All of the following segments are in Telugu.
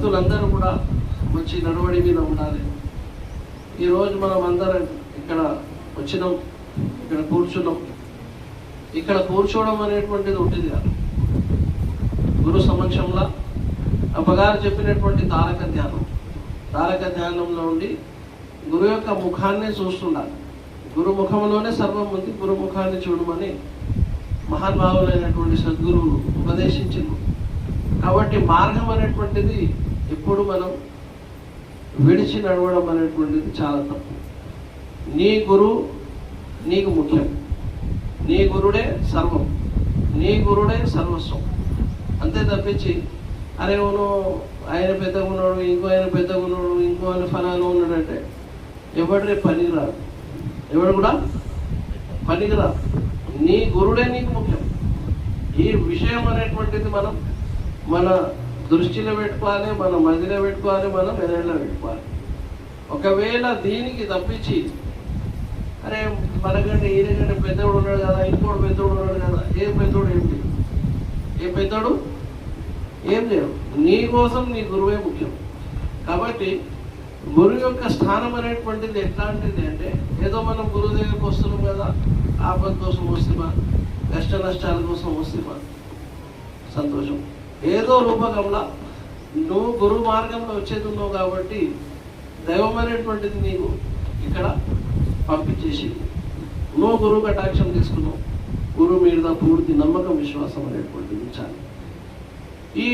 భక్తులందరూ కూడా మంచి నడవడి మీద ఉండాలి. ఈరోజు మనం అందరం ఇక్కడ వచ్చినాం, ఇక్కడ కూర్చున్నాం. ఇక్కడ కూర్చోవడం అనేటువంటిది ఉంటుంది కాదు. గురు సమక్షంలో అప్పగారు చెప్పినటువంటి తారక ధ్యానంలో ఉండి గురు యొక్క ముఖాన్ని చూస్తుండాలి. గురు ముఖంలోనే సర్వం ఉంది, గురు ముఖాన్ని చూడమని మహానుభావులైనటువంటి సద్గురువు ఉపదేశించింది. కాబట్టి మార్గం అనేటువంటిది ఎప్పుడు మనం విడిచి నడవడం అనేటువంటిది చాలా తప్పు. నీ గురువు నీకు ముఖ్యం, నీ గురుడే సర్వం, నీ గురుడే సర్వస్వం. అంతే తప్పించి అరే అవును ఆయన పెద్దగా ఉన్నాడు, ఇంకో ఆయన పెద్దగా ఉన్నాడు, ఇంకో ఆయన ఫలానా ఉన్నాడు అంటే ఎవడే పనికిరాదు, ఎవడు కూడా పనికిరాదు. నీ గురుడే నీకు ముఖ్యం. ఈ విషయం అనేటువంటిది మనం మన దృష్టిలో పెట్టుకోవాలి, మన మదిలో పెట్టుకోవాలి, మన మెదడులో పెట్టుకోవాలి. ఒకవేళ దీనికి తప్పించి అరే మనకంటే ఈయనకంటే పెద్దోడు ఉన్నాడు కదా, ఇంకోటి పెద్దోడు ఉన్నాడు కదా, ఏ పెద్దోడు ఏంటి, ఏ పెద్దోడు ఏం లేవు. నీ కోసం నీ గురువే ముఖ్యం. కాబట్టి గురువు యొక్క స్థానం అనేటువంటిది ఎట్లాంటిది అంటే ఏదో మనం గురువు దగ్గరికి వస్తున్నాం కదా, ఆపద కోసం వస్తామా, కష్ట నష్టాల కోసం వస్తామా, సంతోషం. ఏదో రూపకంలో నువ్వు గురువు మార్గంలో వచ్చేది ఉన్నావు కాబట్టి దైవం అనేటువంటిది నీకు ఇక్కడ పంపించేసి నువ్వు గురువు కటాక్షం తీసుకున్నావు. గురువు మీద పూర్తి నమ్మకం, విశ్వాసం అనేటువంటిది ఉంచాలి. ఈ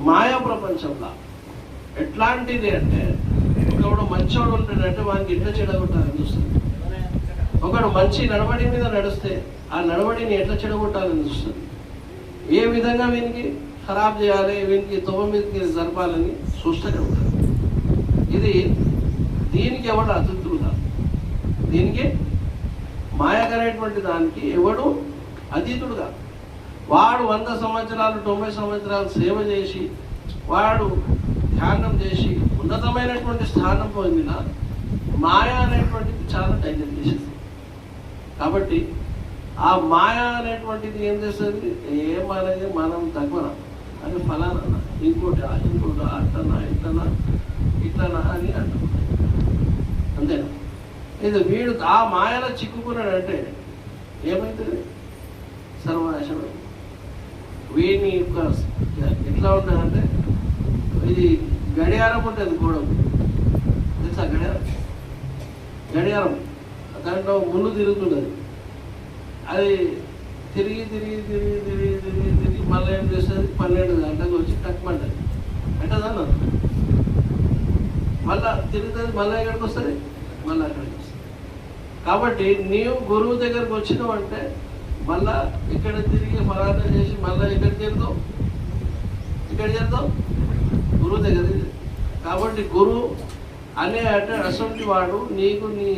మాయా ప్రపంచంలో ఎట్లాంటిది అంటే ఒకడు మంచోడు ఉంటాడంటే వానికి ఎట్లా చెడగొట్టాలని చూస్తుంది. ఒకడు మంచి నడవడి మీద నడిస్తే ఆ నడవడిని ఎట్లా చెడగొట్టాలని చూస్తుంది. ఏ విధంగా వీనికి ఖరాబ్ చేయాలి, వీనికి తొవ్వ మీదకి జరపాలని చూస్తూనే ఉంటాడు. ఇది దీనికి ఎవడు అతిథులు కాదు. దీనికి మాయకనేటువంటి దానికి ఎవడు అతీతుడు కాదు. వాడు 100 సంవత్సరాలు 90 సంవత్సరాలు సేవ చేసి వాడు ధ్యానం చేసి ఉన్నతమైనటువంటి స్థానం పొందిన మాయ అనేటువంటిది చాలా డైజెస్ట్ చేసేస్తుంది. కాబట్టి ఆ మాయ అనేటువంటిది ఏం చేస్తుంది, ఏమనేది మనం తక్కువ అని ఫలానా ఇంకోటి అట్లనా ఇట్లనా అని అంటాం. అంతేనా? ఇది వీడు ఆ మాయలో చిక్కుకున్నాడంటే ఏమవుతుంది, సర్వనాశనం. వీడిని ఎట్లా ఉంటుందంటే ఇది గడియారం ఉంటుంది, గోడం తెలుసా, గడియారం దాంట్లో ముళ్ళు తిరుగుతున్నది. అది తిరిగి మళ్ళీ ఏం చేస్తుంది, 12 గంటలకు వచ్చి టక్మంటుంది అంటదన్న, మళ్ళా తిరుగుతుంది, మళ్ళీ ఎక్కడికి వస్తుంది, మళ్ళీ అక్కడికి వస్తుంది. కాబట్టి నీవు గురువు దగ్గరకు వచ్చినావు అంటే మళ్ళా ఇక్కడ తిరిగి ఫలానా చేసి మళ్ళీ ఎక్కడికి చేరుతావు, గురువు దగ్గర. కాబట్టి గురువు అనే అటువంటి వాడు నీకు నీ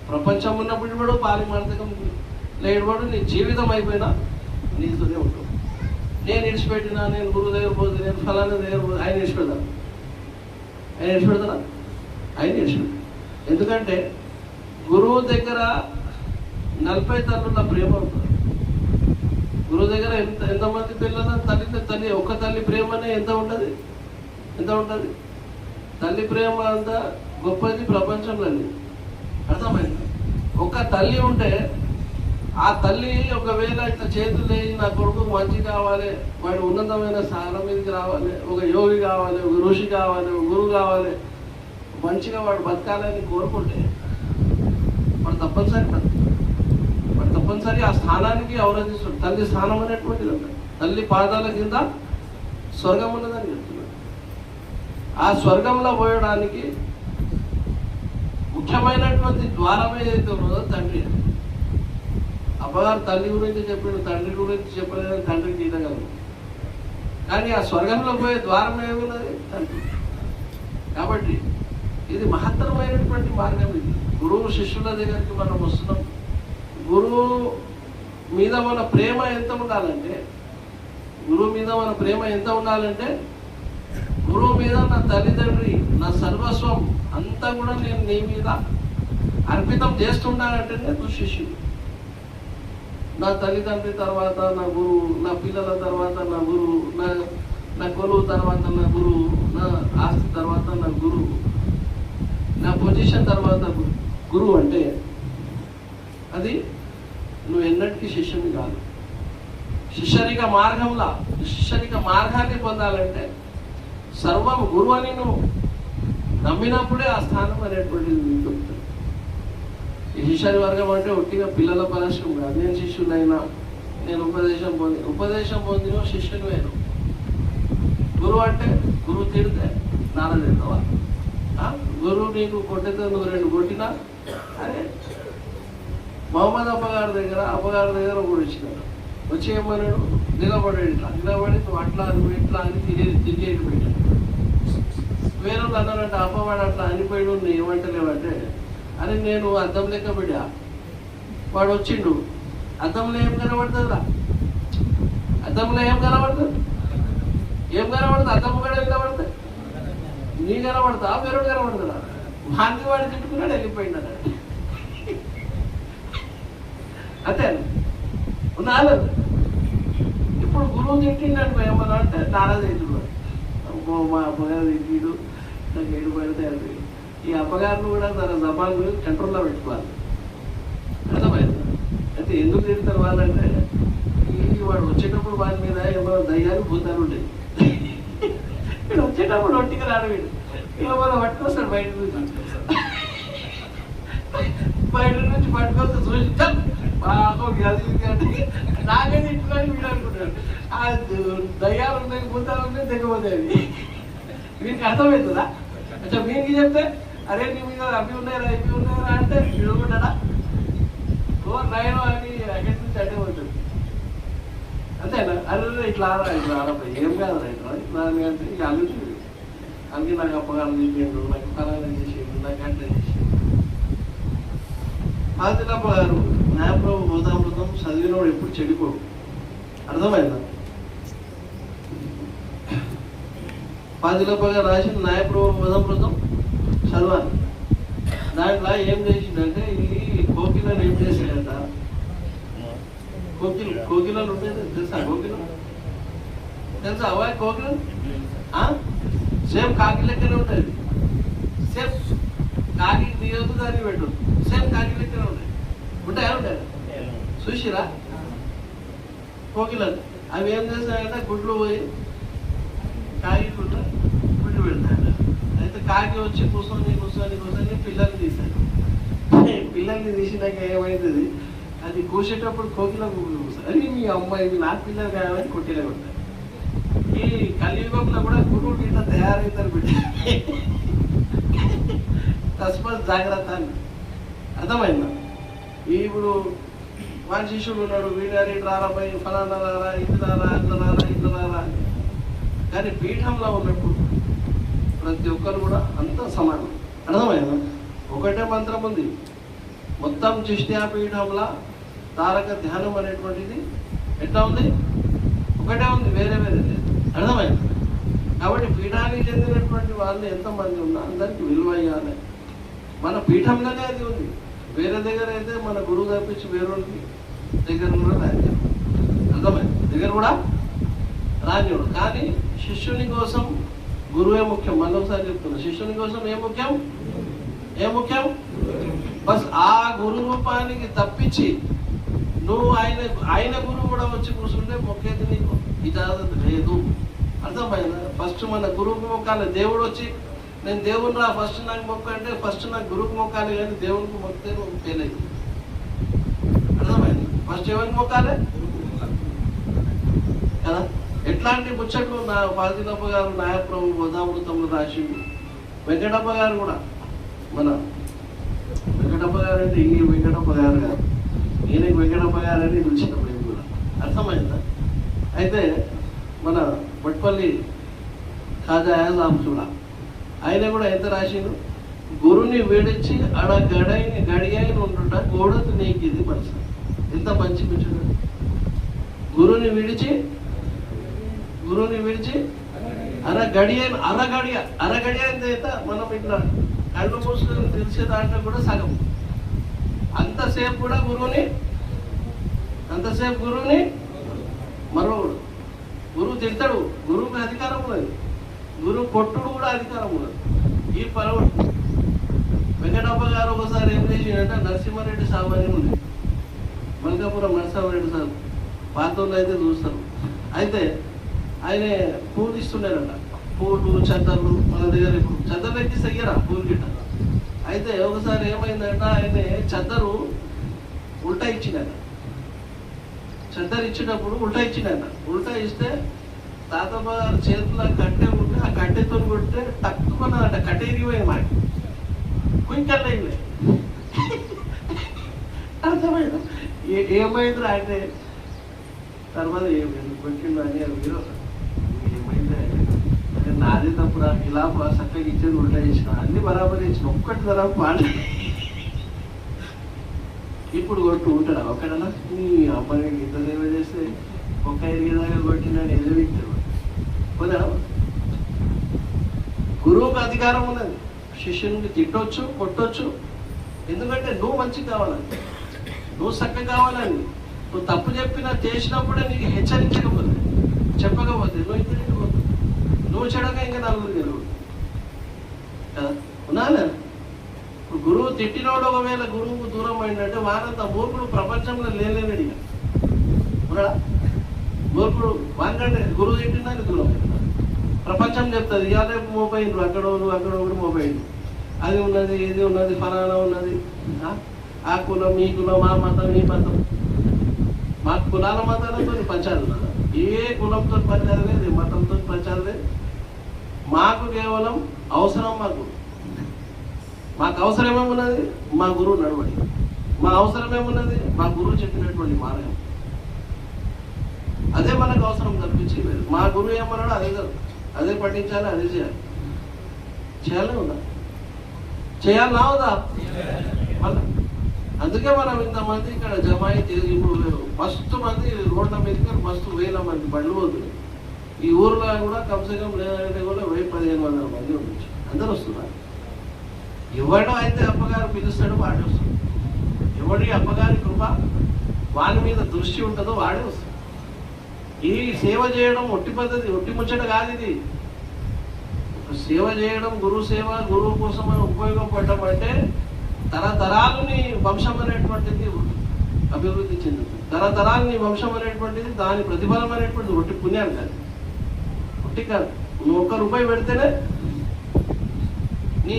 ప్రపంచం ఉన్నప్పుడు వాడు పారిమార్థకం లేనివాడు నీ జీవితం అయిపోయినా నీతోనే ఉంటావు. నేను ఇడిచిపెట్టినా, నేను గురువు దగ్గర పోతే, నేను ఫలానా దగ్గర పోతే ఆయన ఇడిచిపెడతాను, ఆయన ఇడిచిపెడతాను. ఎందుకంటే గురువు దగ్గర 40 తల్లుల ప్రేమ ఉంటుంది. గురువు దగ్గర ఎంతమంది పిల్లల తల్లి ఒక్క తల్లి ప్రేమనే ఎంత ఉంటుంది. తల్లి ప్రేమ అంత గొప్పది ప్రపంచంలో. అర్థమైంది? ఒక తల్లి ఉంటే ఆ తల్లి ఒకవేళ ఇట్లా చేతులు లేచి నా కొడుకు మంచి కావాలి, వాడు ఉన్నతమైన స్థానం మీదకి రావాలి, ఒక యోగి కావాలి, ఒక ఋషి కావాలి, ఒక గురువు కావాలి, మంచిగా వాడు బతకాలని కోరుకుంటే వాడు తప్పనిసరి ఆ స్థానానికి అవరోధిస్తాడు. తల్లి స్థానం అనేటువంటిది ఉంటుంది. తల్లి పాదాల కింద స్వర్గం ఉన్నదని చెప్తున్నాడు. ఆ స్వర్గంలో పోయడానికి ముఖ్యమైనటువంటి ద్వారం ఏదైతే ఉన్నదో తండ్రి. అప్పగారు తల్లి గురించి చెప్పాడు, తండ్రి గురించి చెప్పలేదని తండ్రికి తీయగలరు. కానీ ఆ స్వర్గంలో పోయే ద్వారం ఏమున్నది, తండ్రి. కాబట్టి ఇది మహత్తరమైనటువంటి మార్గం. ఇది గురువు శిష్యుల దగ్గరికి మనం వస్తున్నాం. గురువు మీద మన ప్రేమ ఎంత ఉండాలంటే గురువు మీద నా తల్లిదండ్రి, నా సర్వస్వం అంతా కూడా నేను నీ మీద అర్పితం చేస్తుంటానంటేనే నువ్వు శిష్యుడు. నా తల్లిదండ్రి తర్వాత నా గురువు, నా పిల్లల తర్వాత నా గురువు, నా కొలువు తర్వాత నా గురువు, నా ఆస్తి తర్వాత నా గురువు, నా పొజిషన్ తర్వాత గురువు అంటే అది నువ్వు ఎన్నటికీ శిష్యుని కాదు. శిష్యరిక మార్గాన్ని పొందాలంటే సర్వం గురువు అని నువ్వు నమ్మినప్పుడే ఆ స్థానం అనేటువంటిది నీకు దొరుకుతుంది. ఈ శిష్యరి వర్గం అంటే ఒట్టిగా పిల్లల పరస్యం కాదు. నేను శిష్యునైనా, నేను ఉపదేశం పొందిన శిష్యుని వేరు. గురువు అంటే గురువు తిడితే నాన్న తిడతావా? గురువు నీకు కొట్టితే నువ్వు 2 కొట్టినా, అరే మహమ్మద్ అప్పగారి దగ్గర ఒకడు వచ్చినాడు. వచ్చి ఏమన్నాడు, నిలబడి నువ్వు అట్లా నువ్వు ఇట్లా అని తిరిగేకి పెట్టాడు. వేరే అన్నాడంటే అప్పవాడు అట్లా అనిపోయాడు, నువ్వు ఏమంటలేవంటే, అని నేను అద్దం లెక్క పెట్టా. వాడు వచ్చిండు, అద్దంలో ఏం కనబడుతుందిరా? అద్దంలో ఏం కనబడుతుంది? అద్దం కూడా కనబడుతుంది. నీ కనబడతా వేరే కనబడుతుందా? వాడిని వాడు తిట్టుకున్నాడు, వెళ్ళిపోయింది అన్నాడు. అంతే ఉన్నాను. ఇప్పుడు గురువు తిట్టిండు ఏమన్నా అంటే నారాజు అవుతున్నాడు. మా అప్పగారు తిట్టిడు, నాకు ఏడు పడితే అది. ఈ అప్పగారిని కూడా తన జపాన్ గురించి కంట్రోల్లో పెట్టుకోవాలి. అర్థమైంది? అయితే ఎందుకు తిడతారు వాళ్ళంటే, ఈ వాడు వచ్చేటప్పుడు వాడి మీద ఏమైనా దయ్యాలు భూతాలు ఉండేవి. వీడు వచ్చేటప్పుడు ఒట్టిగా రాడు. వీడు ఇలా మనం పట్టుకొస్తాడు బయట నుంచి పట్టుకొస్తే చూసి నాకే తిట్టుకొని వీడు అనుకుంటాడు. ఆ దయ్యాలు ఉన్నాయి, భూతాలు ఉన్నాయి, దిగబోతాయి. వీడికి అర్థమవుతుందా? అచ్చా వీనికి చెప్తే, అరే నీ మీద అవి ఉన్నాయరా ఇవి ఉన్నాయరా అంటే వీడుకుంటాడా? నయనం అని అక్కడి నుంచి అడ్డే ఉంటుంది. అంతేనా? అల్లు ఇట్లా ఆడప్పుడు ఏం కాదు ఇట్లా అంటే ఇక అల్లుతుంది. అందుకే నాకు అప్పగారు చేసిండు, నాకు ఫలానా చేసిండు, నాకు అట్లా చేసిండు. ఆదిలప్ప గారు న్యాయప్రభు బోధామృతం చదివినోడు ఎప్పుడు చెడిపోడు. అర్థమైందా? ఆదిలప్ప గారు రాసిన న్యాయప్రభు బోధామృతం చదవాలి. దాంట్లో ఏం చేసిందంటే, ఈ కోకిలను ఏం చేశాడట, కోకిలలు ఉండేది తెలుసా? కోకిలం తెలుసా? అవా కోకిలం సేమ్ కాకి లెక్కనే ఉంటుంది. సేమ్ కాకి తీయొద్దు, దాన్ని పెట్టు, సేమ్ కాకి లెక్కనే ఉంటాయి. ఉంటాయి చూసిరా కోకిలలు? అవి ఏం చేస్తాయంటే గుడ్లు పోయి కాకి గుడ్లు పెడతాయట. అయితే కాకి వచ్చి కూర్చొని పిల్లల్ని తీశాడు. పిల్లల్ని తీసినాక ఏమైతుంది, అది కూసేటప్పుడు కోకిల కూర్చొని, అది మీ అమ్మాయి నా పిల్లలు కావాలని కొట్టిన కొట్టారు. ఈ కలియుగంలో కూడా గురువులు ఇట్లా తయారవుతారు బిడ్డ. తస్మాత్ జాగ్రత్త అని. అర్థమైందా? ఇప్పుడు వాడి శిష్యుడు ఉన్నాడు, వీడారి రారాబాయి ఫలానా రారా, ఇది రారా, అట్లా రారా, ఇట్లా రారా అని. కానీ పీఠంలో ఉన్నప్పుడు ప్రతి ఒక్కరు కూడా అంతా సమానం. అర్థమైందా? ఒకటే మంత్రం ఉంది మొత్తం చిష్ట్యా పీఠంలో. తారక ధ్యానం అనేటువంటిది ఎట్లా ఉంది? ఒకటే ఉంది, వేరే వేరే లేదు. అర్థమైంది? కాబట్టి పీఠానికి చెందినటువంటి వాళ్ళు ఎంతమంది ఉన్నా అందరికి విలువ ఇవ్వాలి. మన పీఠంలోనే అది ఉంది. వేరే దగ్గర అయితే మన గురువు తప్పించి వేరే దగ్గర కూడా రాజ్యం. అర్థమైంది? దగ్గర కూడా రాజ్యుడు. కానీ శిష్యుని కోసం గురువే ముఖ్యం. మళ్ళొకసారి చెప్తున్నా, శిష్యుని కోసం ఏం ముఖ్యం? బస్ ఆ గురు రూపానికి తప్పించి నువ్వు ఆయన గురువు కూడా వచ్చి కూర్చుంటే మొక్కేది నీకు ఇజాజత్ లేదు. అర్థమైందా? ఫస్ట్ మన గురువుకి మొక్కాలి. దేవుడు వచ్చి నేను దేవుని రా ఫస్ట్ నాకు మొక్క అంటే ఫస్ట్ నాకు గురువుకి మొక్కాలి, కానీ దేవునికి మొక్కితే నువ్వు ఫెయిల్ అవుతుంది. అర్థమైంది? ఫస్ట్ ఎవరికి మొక్కాలి కదా? ఎట్లాంటి ముచ్చట్లు నా పాజిలప్ప గారు న్యాయప్రభు బోధామృతంలో రాసిండు. వెంకటప్ప గారు కూడా, మన వెంకటప్ప గారు అంటే ఈ వెంకటప్ప గారు కాదు, ఈయనకి వెంకటప్ప గారు అని పిలిచినప్పుడు ఇది కూడా. అర్థమైందా? అయితే మన బట్పల్లి ఖాజా ఆజం కూడా ఆయన కూడా ఎంత రాసిండు, గురుని విడిచి అడ గడియైన ఉండుట గోడకు నీకు ఇది మనసు. ఎంత మంచి పిచ్చుడు. గురుని విడిచి అరగడియ అయితే మనం ఇట్లా కళ్ళు మూసుకొని తెలిసే దాంట్లో కూడా సగం. అంతసేపు గురువుని మరొకడు గురువు తిడతాడు, గురువుకి అధికారం ఉన్నది, గురువు కొట్టుడు కూడా అధికారం ఉన్నది. ఈ పరవ వెంకటప్ప గారు ఒకసారి ఏం చేసిందంటే నరసింహారెడ్డి సాబు అని ఉంది, మల్కాపురం నరసింహారెడ్డి సాబు, పాతోళ్ళు అయితే చూస్తారు. అయితే ఆయన పూలు ఇస్తుండేనంట, పూలు చద్దర్లు మన దగ్గర ఇప్పుడు చద్దర్లు ఎక్కి సయ్యరా పూలు గిట్ట. అయితే ఒకసారి ఏమైందంట, ఆయన చద్దరు ఉల్టా ఇచ్చిండట, చద్దరు ఇచ్చినప్పుడు ఉల్టా ఇచ్చిండట. ఉల్టా ఇస్తే తాతమ్మ గారి చేతిలో కట్టె ఉంటే ఆ కట్టెతో కొడితే తక్కువన్నదట, కట్టె ఇరిగిపోయింది మాకు, కుయింకల్లో ఇవ్వలే. అర్థమైందా ఏమైంది అంటే తర్వాత ఏమైంది కొట్టిండు అని మీరు ఏమైంది అంటే నాదే తప్పురా, ఇలా చక్కగా ఇచ్చేది ఉల్టా ఇచ్చిన, అన్ని బరాబర్ ఇచ్చిన, ఒక్కటి ధర పాడు ఇప్పుడు కొట్టు ఉంటాడా ఒక్కడనా? నీ అమ్మాయి ఇంత సేవ చేస్తే ఒక్క ఎరిగేదాకా కొట్టినాడు ఎదురుతాడు కదా. గురువుకు అధికారం ఉన్నది, శిష్యునికి తిట్టొచ్చు, కొట్టొచ్చు. ఎందుకంటే నువ్వు మంచి కావాలని, నువ్వు చక్కగా కావాలని. నువ్వు తప్పు చెప్పినా చేసినప్పుడే నీకు హెచ్చరించకపోతే, చెప్పకపోతే నువ్వు ఇంటికి పోతావు, నువ్వు చెడగా ఇంకా నలుగురు గెలువు కదా. ఉన్నానా? ఇప్పుడు గురువు తిట్టినోడు ఒకవేళ గురువుకు దూరం అయిందంటే వానంత మూర్ఖుడు ప్రపంచంలో లేలేనడి. ఉన్నాడా? మూర్ఖుడు వానికంటే గురువు తిట్టిందని దూరం అయిందా? ప్రపంచం చెప్తుంది ఇవాళ మోపైండు, అక్కడ ఒకడు మోపైండు, అది ఉన్నది ఇది ఉన్నది ఫలానా ఉన్నది, ఆ కులం ఈ కులం ఆ మతం ఈ మతం. మా కులాల మతాలతో పంచాలి ఉన్నదా? ఏ కులంతో పంచాలి లేదు, ఏ మతంతో పంచాలి లేదు. మాకు కేవలం అవసరం, మాకు అవసరం ఏమున్నది? మా గురువు నడవడి. మా అవసరం ఏమున్నది? మా గురువు చెప్పినటువంటి మార్గం, అదే మనకు అవసరం తప్పించి లేదు. మా గురువు ఏమన్నాడో అదే పఠించాలి, అదే చేయాలి. చేయాలి ఉందా? చేయాలి నావుదా? మళ్ళా అందుకే మనం ఇంతమంది ఇక్కడ జమాయితీ, ఇప్పుడు మస్తు మంది రోడ్ల మీద మస్తు వేల మంది బండ్లు పోతుంది. ఈ ఊర్లో కూడా కమ్సే కమ్ లేదంటే కూడా 1000-1500 మంది ఉండొచ్చు. అందరూ వస్తున్నారు. ఎవడో అయితే అప్పగారు పిలుస్తాడో వాడే వస్తాడు. ఎవడి అప్పగారి కృప వాని మీద దృష్టి ఉంటుందో వాడే వస్తాడు. ఈ సేవ చేయడం ఒట్టి పద్ధతి, ఒట్టి ముచ్చట కాదు. ఇది సేవ చేయడం, గురువు సేవ, గురువు కోసం ఉపయోగపడటం అంటే తరతరాలు నీ వంశం అనేటువంటిది అభివృద్ధి చెందుతుంది. తరతరాలు నీ వంశం అనేటువంటిది, దాని ప్రతిఫలం అనేటువంటిది ఒట్టి పుణ్యాలు కాదు, ఒట్టి కాదు. నువ్వు ₹1 పెడితేనే నీ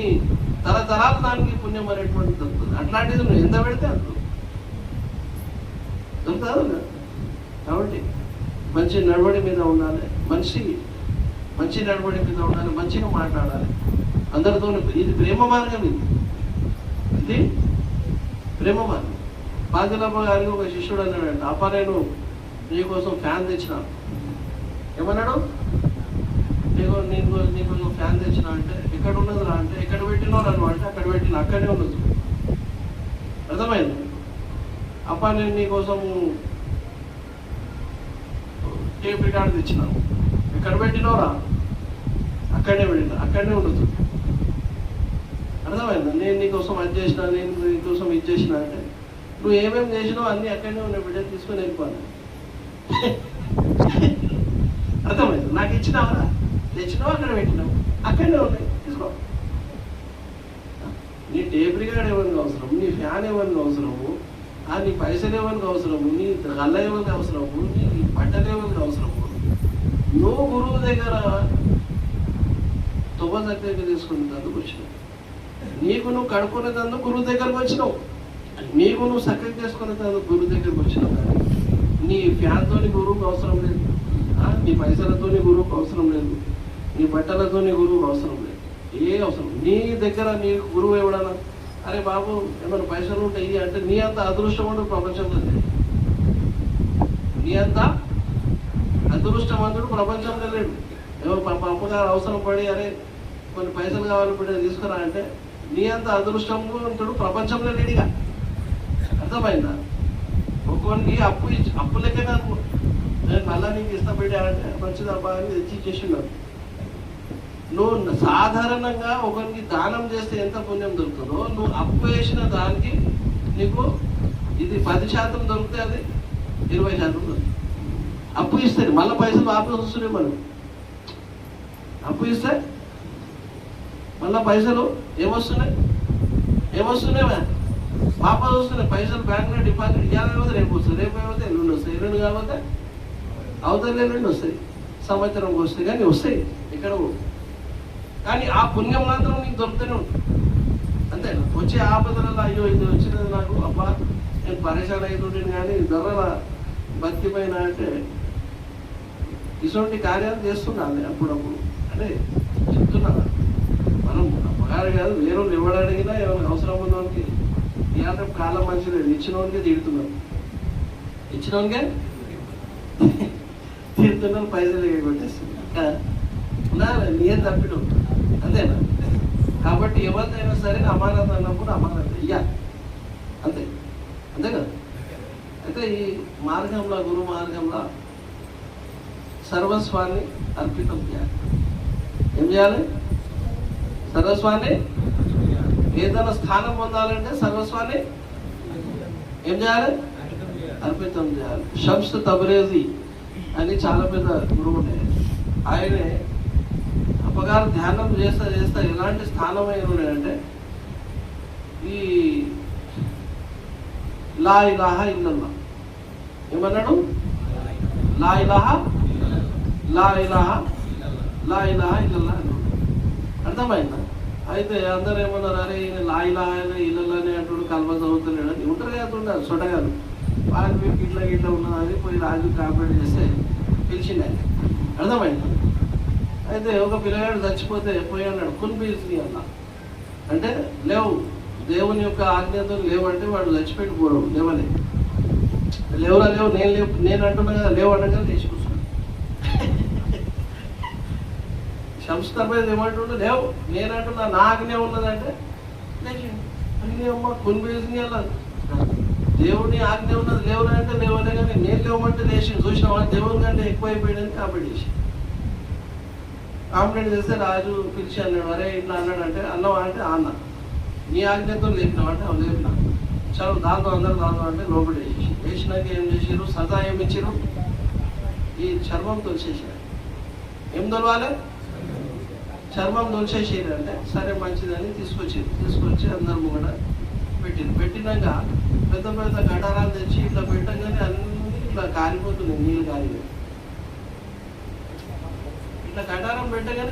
తరతరాలు దానికి పుణ్యం అనేటువంటిది దొరుకుతుంది. అట్లాంటిది నువ్వు ఎంత పెడితే అంత దొరుకుతుంది. కాబట్టి మంచి నడవడి మీద ఉండాలి, మంచి నడవడి మీద ఉండాలి, మంచిగా మాట్లాడాలి అందరితో. ఇది ప్రేమ మార్గం, ఇది ప్రేమ మార్గం. పాంజలమ్మ గారికి ఒక శిష్యుడు అన్నాడంట, అప్ప నేను నీకోసం ఫ్యాన్ తెచ్చినాను. ఏమన్నాడు? నీకోసం ఫ్యాన్ తెచ్చిన అంటే ఎక్కడ ఉన్నది రా అంటే, ఎక్కడ పెట్టినో నన్ను అంటే అక్కడ పెట్టిన, అక్కడనే ఉన్నది. అర్థమైంది? అప్ప నేను నీకోసం టేప్ రికార్డు తెచ్చినాను, ఎక్కడ పెట్టినోరా? అక్కడనే పెట్టిన, అక్కడనే ఉండదు. అర్థమైందా? నేను నీకోసం అది చేసిన, నేను నీకోసం ఇది చేసిన అంటే నువ్వు ఏమేమి చేసినావు అన్నీ అక్కడనే ఉన్నాయి బిడ్డ, తీసుకొని వెళ్ళిపోవాలి. అర్థమైంది? నాకు ఇచ్చినావరా? తెచ్చినావు, అక్కడ పెట్టినావు, అక్కడనే ఉన్నాయి, తీసుకో. నీ టేప్ రికార్డ్ ఎవరికి అవసరం, నీ ఫ్యాన్ ఎవరికి అవసరము, నీ పైసలు ఎవరికి అవసరము, నీ గల్ల ఎవరికి అవసరము, నీ బట్టలు ఎవరికి అవసరము. నువ్వు గురువు దగ్గర తువ్వసక్కగా తీసుకునేందుకు వచ్చినావు. నీకు నువ్వు కడుక్కునేందుకు గురువు దగ్గరకు వచ్చినావు, నీకు నువ్వు చక్కగా చేసుకునేందుకు గురువు దగ్గరకు వచ్చినావు. కానీ నీ ఫ్యాన్తో గురువుకు అవసరం లేదు, నీ పైసలతో గురువుకు అవసరం లేదు, నీ బట్టలతో గురువుకు అవసరం లేదు. ఏ అవసరం నీ దగ్గర నీ గురువు ఎవడన్నా అరే బాబు ఏమైనా పైసలు ఉంటాయి అంటే నీ అంత అదృష్టవంతుడు ప్రపంచంలో లేదు. నీ అంత అదృష్టవంతుడు ప్రపంచంలో లేడు. ఎవరు అప్పగారు అవసరం పడి అరే కొన్ని పైసలు కావాలి బిడ్డ తీసుకురా అంటే నీ అంత అదృష్టవంతుడు ప్రపంచంలో లేడిగా. అర్థమైందా? ఒక్కొనికి అప్పు లెక్కనే అనుకో, నేను మళ్ళా నీకు ఇస్తా పెట్టానంటే మంచిది అబ్బా అని తెచ్చి ఇచ్చేసినాను. నువ్వు సాధారణంగా ఒకరికి దానం చేస్తే ఎంత పుణ్యం దొరుకుతుందో, నువ్వు అప్పు వేసిన దానికి నీకు ఇది 10% దొరికితే అది 20% దొరుకుతుంది. అప్పు ఇస్తే మళ్ళీ పైసలు వాపసు వస్తున్నాయి. మనం అప్పు ఇస్తే మళ్ళీ పైసలు ఏమొస్తున్నాయి వాపసు వస్తున్నాయి. పైసలు బ్యాంకులో డిపాజిట్ ఇవ్వాలి, రేపు వస్తుంది, రేపు అయిపోతే ఎల్లుండి వస్తాయి, ఎల్లుండి కాకపోతే అవతల ఎల్లుండి వస్తాయి, సంవత్సరంకి వస్తాయి, కానీ వస్తాయి ఇక్కడ. కానీ ఆ పుణ్యం మాత్రం నీకు దొరుకుతూనే ఉంటుంది. అంతేనా? వచ్చే ఆపదలలో అయ్యో ఇది వచ్చినది నాకు, అబ్బా నేను పరేషాన్ అవుతుంటాను, కానీ ధరల బతికిపోయినా అంటే ఇటువంటి కార్యాలు చేస్తున్నాను అప్పుడప్పుడు. అంటే చెప్తున్నా, మనం అమ్మగారు కాదు, వేరే వాళ్ళు ఇవ్వడానికినా ఏమైనా అవసరం ఉన్నవానికి ఇవాళ కాలం మంచి లేదు, ఇచ్చినవానికే తిడుతున్నాం, ఇచ్చినవానికే తిడుతున్నాం, పైసలు కొట్టేస్తున్నా, నీరు తప్పిడం. అంతేనా? కాబట్టి ఎవరిదైనా సరే అమానత అన్నప్పుడు అమానత ఇయ్యాలి, అంతే అంతే కదా. అయితే ఈ మార్గంలో, గురు మార్గంలో సర్వస్వాన్ని అర్పితం చేయాలి. ఏం చేయాలి? సర్వస్వాన్ని. ఏదైనా స్థానం పొందాలంటే సర్వస్వాన్ని ఏం చేయాలి? అర్పితం చేయాలి. షమ్స్ తబరేజీ అని చాలా పెద్ద గురువు ఉండే, ఆయనే అప్పగారు ధ్యానం చేస్తా ఎలాంటి స్థానమైన ఉన్నాడంటే, ఈ లా ఇలాహా ఇల్లల్లా ఏమన్నాడు? లా ఇలాహా ఇల్లల్లా అన్నాడు. అర్థమైందా? అయితే అందరూ ఏమన్నారు, అరే ఈయన లా ఇలాహా ఇల్లల్లానే అంటాడు, కల్మ చదువుతున్నాడు అని ఉంటారు కదా, ఉండదు సొటగారు వాళ్ళు మీకు ఇట్లా ఉన్నది అని పోయి రాజు కాంప్లైంట్ చేస్తే పిలిచింది ఆయన. అర్థమైందా? అయితే ఒక పిల్లగాడు చచ్చిపోతే పోయి అన్నాడు, కున్బీసి అన్న అంటే లేవు, దేవుని యొక్క ఆజ్ఞతో లేవంటే వాడు చచ్చిపెట్టిపోవడం, లేవలే, లేవురా లేవు, నేను అంటున్నా కదా, లేవు అనగా లేచి కూర్చున్నాడు. సంస్థపై ఏమంటుండే, లేవు నేను అంటున్నా, నా ఆజ్ఞ ఉన్నదంటే లేచి అమ్మ కున్బీసి అలా, దేవుని ఆజ్ఞ ఉన్నది లేవురా అంటే లేవలే, కానీ నేను లేవమంటే లేచి చూసినా దేవుని కంటే ఎక్కువైపోయాడని కాంప్లైంట్ చేసి రాజు పిలిచి అన్నాడు, అరే ఇట్లా అన్నాడు అంటే, అన్నవా అంటే అన్న, నీ ఆజ్ఞతో లేపినావు అంటే అవి లేపినా, చదువు దాంతో అందరూ దాంతో అంటే లోపల వేసినాక ఏం చేసారు, సజా ఏమి ఇచ్చారు, ఈ చర్మం తొలిచేసారు. ఏం తొలవాలి? చర్మం తొలిచేసారు అంటే సరే మంచిదని తీసుకొచ్చి అందరు ముంగడ పెట్టినాక పెద్ద పెద్ద గటారాలు తెచ్చి ఇట్లా పెట్టగానే అన్ని ఇట్లా కాలిపోతున్నాయి, నీళ్ళు కాలిపోయి, ఇట్లా గడారం పెట్టగానే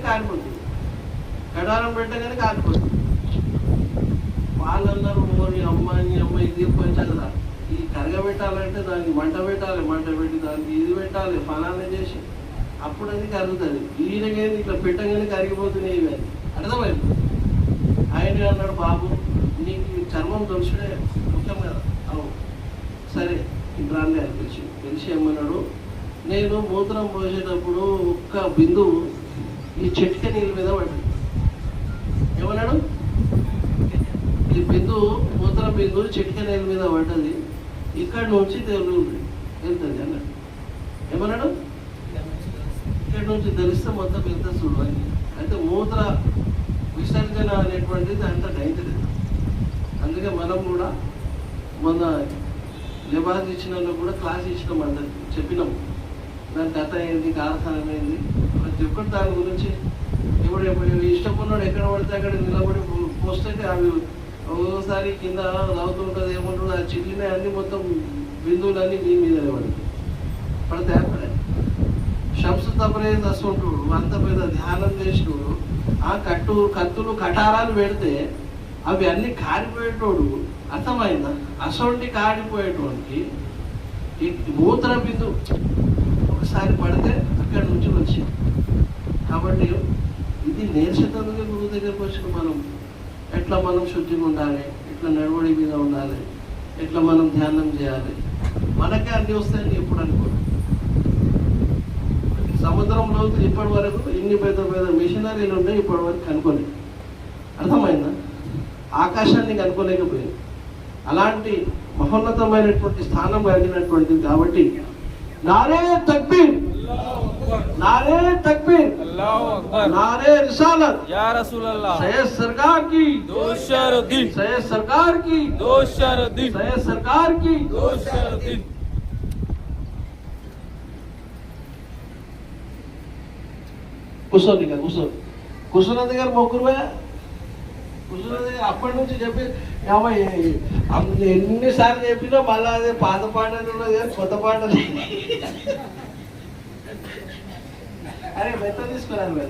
కాలిపోతుంది. వాళ్ళు అన్నారు, ఓరి అమ్మాయి తీర్పంచదా, ఈ కరగబెట్టాలంటే దానికి మంట పెట్టి దానికి ఇది పెట్టాలి, ఫలానా చేసి అప్పుడు అది కరుగుతుంది. ఈయనకేది ఇట్లా పెట్టగానే కరిగిపోతున్నాయి ఇవి అని అర్థమైంది. ఆయన అన్నాడు, బాబు నీకు చర్మం తొలుచుడే ముఖ్యం కదా. అవును సరే, ఇంట్రాన్ని ఆయన పిలిచి ఏమన్నాడు, నేను మూత్రం పోసేటప్పుడు ఒక్క బిందువు ఈ చిట్క నీళ్ళ మీద పడ్డది. ఏమన్నాడు? ఈ బిందువు, మూత్ర బిందువు చిట్క నీళ్ళ మీద పడ్డది, ఇక్కడి నుంచి వెళ్తుంది అన్నాడు. ఏమన్నాడు? ఇక్కడి నుంచి తెలిస్తే మొత్తం ఎంత చూడాలి. అయితే మూత్ర విసర్జన అనేటువంటిది అంత డైంజర్. అందుకే మనం కూడా మొన్న లిబాస్ ఇచ్చిన కూడా క్లాస్ ఇచ్చినాం, అందరికి చెప్పినాం దాని కథ ఏంది, కారకాలం ఏంది, ప్రతి ఒక్కటి దాని గురించి. ఇప్పుడు ఇష్టపడినాడు ఎక్కడ పడితే అక్కడ నిలబడి పోస్తే అవి ఒక్కోసారి కింద అవుతుంటుంది, ఏముంటుంది ఆ చిల్లిన అన్ని మొత్తం బిందువులన్నీ మీ మీద పడితే షమ్స్ తబరేజ్ వస్తుంటాడు, అంత పెద్ద ధ్యానం చేసినోడు, ఆ కత్తులు కటారాలు పెడితే అవి అన్ని కారిపోయేటోడు. అర్థమైందా? అసొంటి కారిపోయేటోడికి ఈ మూత్ర బిందు ఒకసారి పడితే అక్కడి నుంచి వచ్చింది. కాబట్టి ఇది నేర్చేటందుకే గురువు దగ్గరకు వచ్చిన మనం ఎట్లా మనం శుద్ధిగా ఉండాలి, ఎట్లా నడవడి మీద ఉండాలి, ఎట్లా మనం ధ్యానం చేయాలి, మనకే అన్ని వస్తాయని ఎప్పుడు అనుకోరు. సముద్రంలో ఇప్పటి వరకు ఇన్ని పెద్ద పెద్ద మిషనరీలు ఉన్నాయి, ఇప్పటి వరకు కనుక్కోలేదు. అర్థమైందా? ఆకాశాన్ని కనుక్కోలేకపోయింది. అలాంటి మహోన్నతమైనటువంటి స్థానం కలిగినటువంటిది. కాబట్టి నారే తక్బీర్, नारे तकबीर, नारे रिसालत, या रसूल अल्लाह, सैयद सरकार की दोशरुद्दीन, सैयद सरकार की दोशरुद्दीन, सैयद सरकार की दोशरुद्दीन। కూర్చోండి ఇక కూర్చున్న దగ్గర మొక్కురు కూర్చున్న దగ్గర అప్పటి నుంచి చెప్పి ఎన్నిసార్లు చెప్పినా మళ్ళీ అదే పాత పాటలు ఉన్నది కానీ కొత్త పాటలు అరే మెత్త తీసుకున్నాను